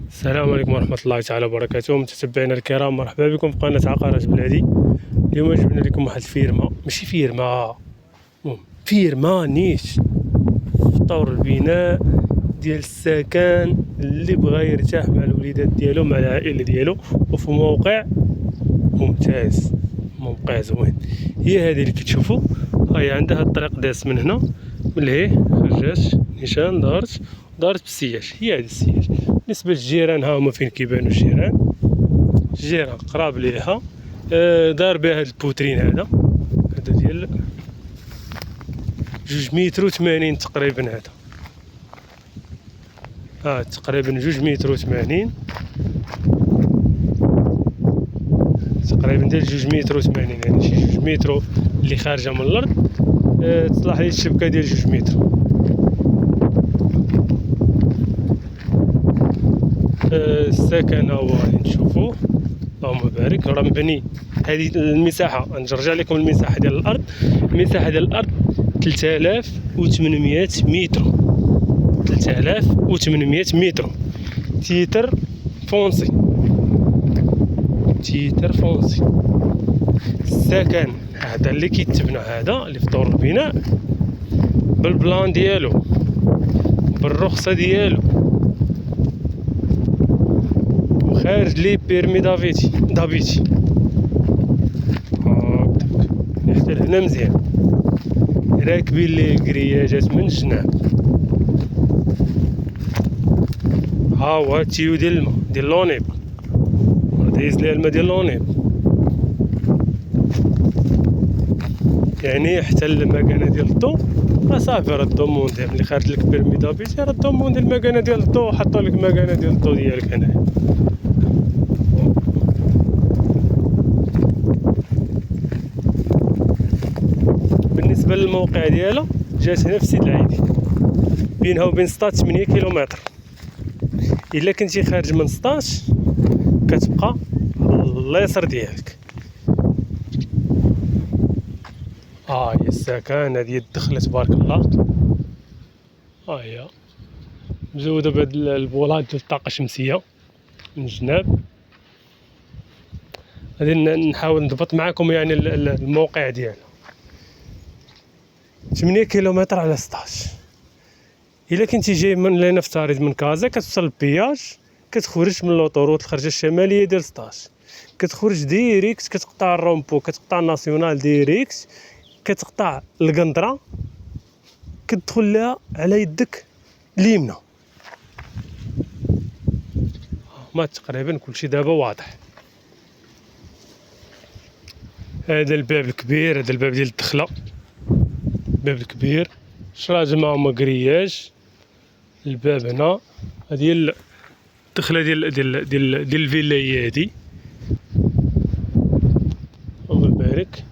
السلام عليكم ورحمة الله تعالى وبركاته. متتبعينا الكرام، مرحبا بكم في قناة عقارات بلادي. اليوم جبنا لكم واحد الفيرما، ماشي فيرما، المهم فيرما نيش في طور البناء ديال السكن اللي بغى يرتاح مع الوليدات ديالو مع العائلة ديالو، وفي موقع ممتاز، موقع زوين. هي هذه اللي كتشوفوا، هي عندها الطريق داز من هنا، من لهيه خرجات نيشان دارت بالسياج. هي هذه السياج. بالنسبة للجيران، ها هما فين كيبانو الجيران قراب ليها. دار بها هاد البوترين هذا ديال 2 متر و 80 تقريبا. هذا تقريبا 2 متر و 80، تقريبا ديال 2 متر و 80، يعني شي 2 متر اللي خارجة من الأرض. تصلح ليه الشبكة ديال 2 متر. السكن هو نشوفوه، اللهم بارك، راه مبني. هذه المساحة نرجع لكم المساحة ديال الأرض. المساحة ديال الأرض 3800 متر، 3800 متر. تيتر فونسي. السكن هذا اللي كيتبنى، هذا اللي في دور البناء بالبلان ديالو، بالرخصة ديالو، وخارج لي بيرمي دافيتي هكداك حتى لهنا مزيان. راكبين ليه كرياجات من الجناب. ها هو التيو ديال الماء ديال لونيب، دايز ليه الماء ديال لونيب، يعني حتى المكانة ديال الضو راه صافي. راه الضو موندي ملي خارج لك بيرمي دافيتي، راه الضو موندي المكانة ديال الضو، حطوا لك مكانة ديال الضو ديالك هنايا. بالنسبة للموقع ديالها، جات هنا في سيد العيدي، بينها وبين سطات 8 كيلومتر. إلا كنتي خارج من سطات كتبقى على اليسر ديالك. هي السكن، هذه الدخلة تبارك الله. هي مزودة بهاد البولات ديال الطاقة الشمسية من الجناب. غادي نحاول نضبط معكم يعني الموقع ديالها. 8 كيلومتر على 16. الا كنتي جاي من لنفترض من كازا، كتوصل للبياج، كتخرج من لوطوروط الخرجه الشماليه ديال 16، كتخرج ديريكت، كتقطع الرومبو، كتقطع الناسيونال ديريكت، كتقطع القندره، كتدخل لها على يدك اليمنى. ما تقريبا كلشي دابا واضح. هذا الباب الكبير، هذا الباب ديال الدخله، الباب الكبير شراج معهم كرياج. الباب هنا، هذه الدخله ديال الفيلا هي هادي. الله يبارك.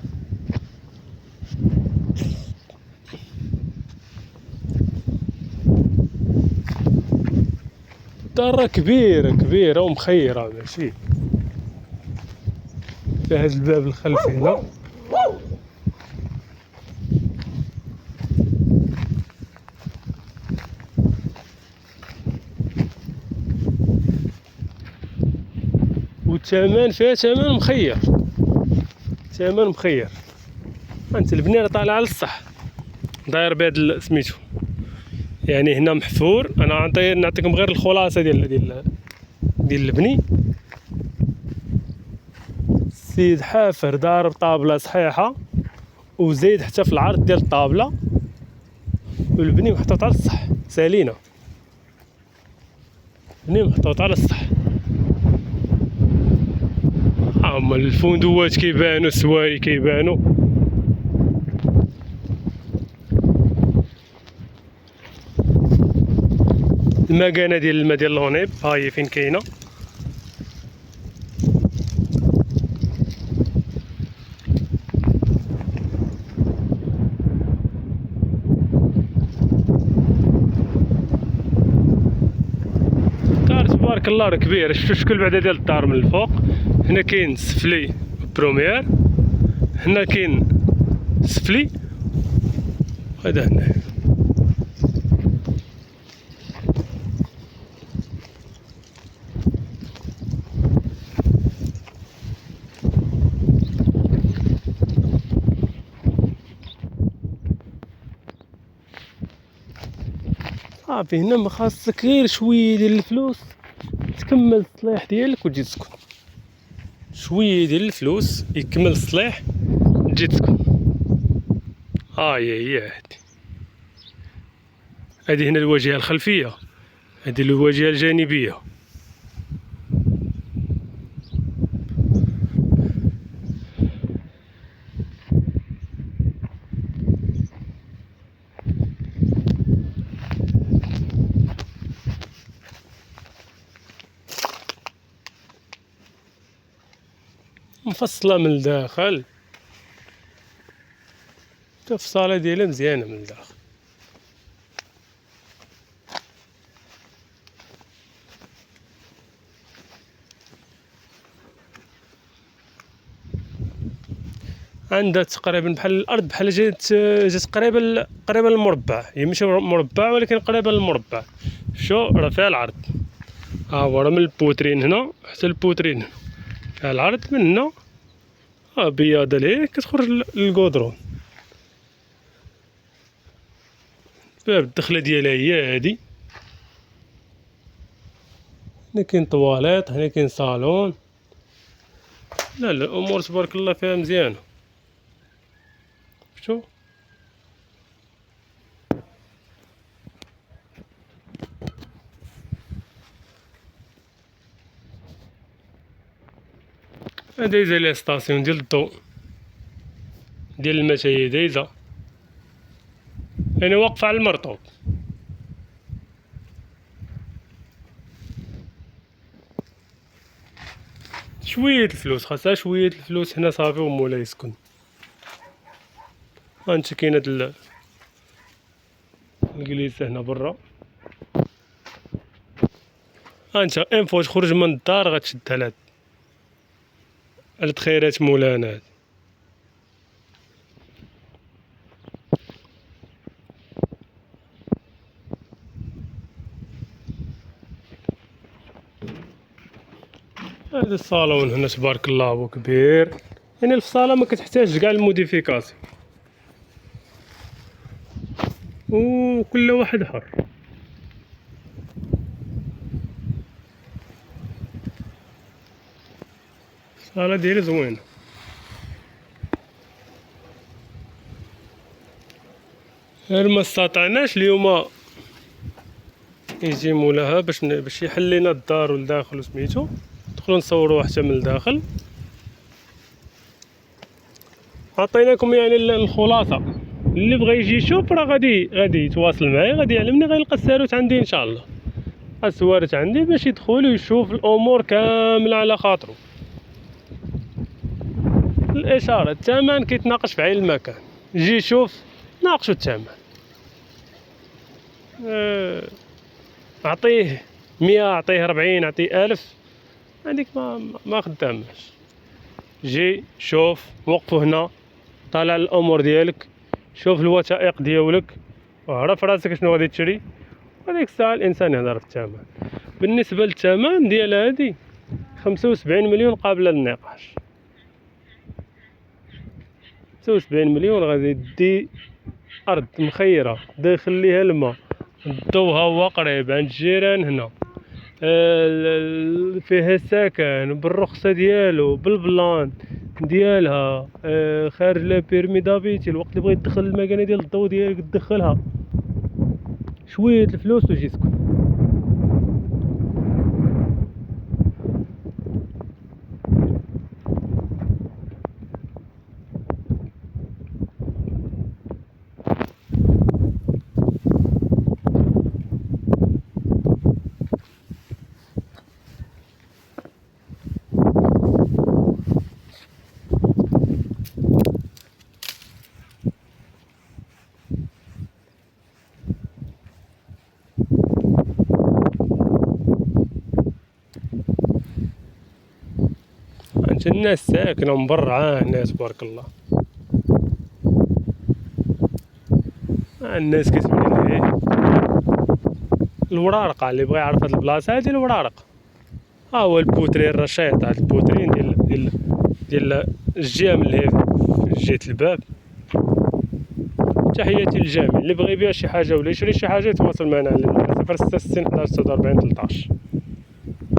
الدار كبيره ومخيره، ماشي في هذا الباب الخلفي هنا. والثمن فيها ثمن مخير. انت البنية طالعه على الصح، داير بهاد سميتو، يعني هنا محفور. انا نعطيكم غير الخلاصه ديال البني. السيد حافر دار طابله صحيحه، وزيد حتى في العرض ديال الطابله، والبني محطوط على الصح سالينا. البني محطوط على الصح. هما الفندوات كيبانو، السواري كيبانو. المكانه ديال الماء ديال لونيب ها هي فين كاينه. الدار تبارك الله راه كبير. شفتوا الشكل بعدا ديال الدار من الفوق. هنا كاين سفلي بروميير، هنا كاين سفلي، هذا هنا. صافي هنا ما خاصك غير شويه ديال الفلوس تكمل الصلاح ديالك وتجي تسكن. شويه ديال الفلوس يكمل الصلاح تجي تسكن. هي هادي هنا الواجهه الخلفيه، هادي الواجهه الجانبيه. مفصله من الداخل، التفصاله ديالها مزيانه من الداخل. عندها تقريبا بحال الارض، بحال جات قريبه للمربع، هي ماشي مربع ولكن قريبه للمربع. شو راه فيها العرض، ها هو راه من البوترين هنا حتى البوترين هنا فيها العرض، من هنا بياضه ليه كتخرج للكودرون. باب الدخله ديالها هي هادي. هنا كاين طواليط، هنا كاين صالون. لا الامور تبارك الله فيها مزيانه. شو دايزه لي ستاسيون ديال الضوء ديال المشاية، دايزه يعني واقفه على المرطوب. شويه الفلوس خاصها، شويه الفلوس هنا صافي ومولا يسكن. هانت كاينه الجليسه هنا برا. هانت انفو تخرج من الدار غتشدها لهاد خيرات مولانا هاد. هذا الصالون هنا تبارك الله هو كبير، يعني الصاله ما كتحتاجش كاع الموديفيكاسيون، وكل واحد حر. الصاله ديالي زوينه. غير ما استطعناش اليوم يجي مولاها باش يحل لينا الدار والداخل وسميتو، ندخلو نصورو حتى من الداخل. عطيناكم يعني الخلاصه، اللي بغى يجي يشوف راه غادي يتواصل معايا، غادي يعلمني، غيلقى الساروت عندي ان شاء الله. السوارت عندي باش يدخل ويشوف الامور كامله على خاطرو. الاشاره الثمن كيتناقش في عين المكان، جي شوف ناقشو الثمن. اعطيه 100، اعطيه 40، اعطيه 1000، هذيك ما خداماش. جي شوف، وقفو هنا، طالع الامور ديالك، شوف الوثائق ديالك وعرف راسك شنو غادي تشري، وديك الساعه الانسان يهضر في الثمن. بالنسبه للثمن ديال هادي 75 مليون قابله للنقاش. 75 مليون غادي دي ارض مخيره داخل ليها الماء، الضو ها هو قريب عند الجيران هنا، فيها سكن بالرخصه ديالو بالبلان ديالها، خارج لا بيرمي دابيتي. الوقت اللي بغيت تدخل المكانه ديال الضو ديالك تدخلها، شويه الفلوس وجي سكن. انت الناس ساكنه من برا، الناس تبارك الله، الناس كتبني ليه الورارقه. اللي بغى يعرف هاد البلاصه هادي الورارقه. ها هو البوترين الرشيط، هاد البوترين ديال الجهه من لهيه في جهه الباب. تحياتي للجميع اللي بغى يبيع شي حاجه ولا يشري شي حاجه يتواصل معنا على 066 11 43 13.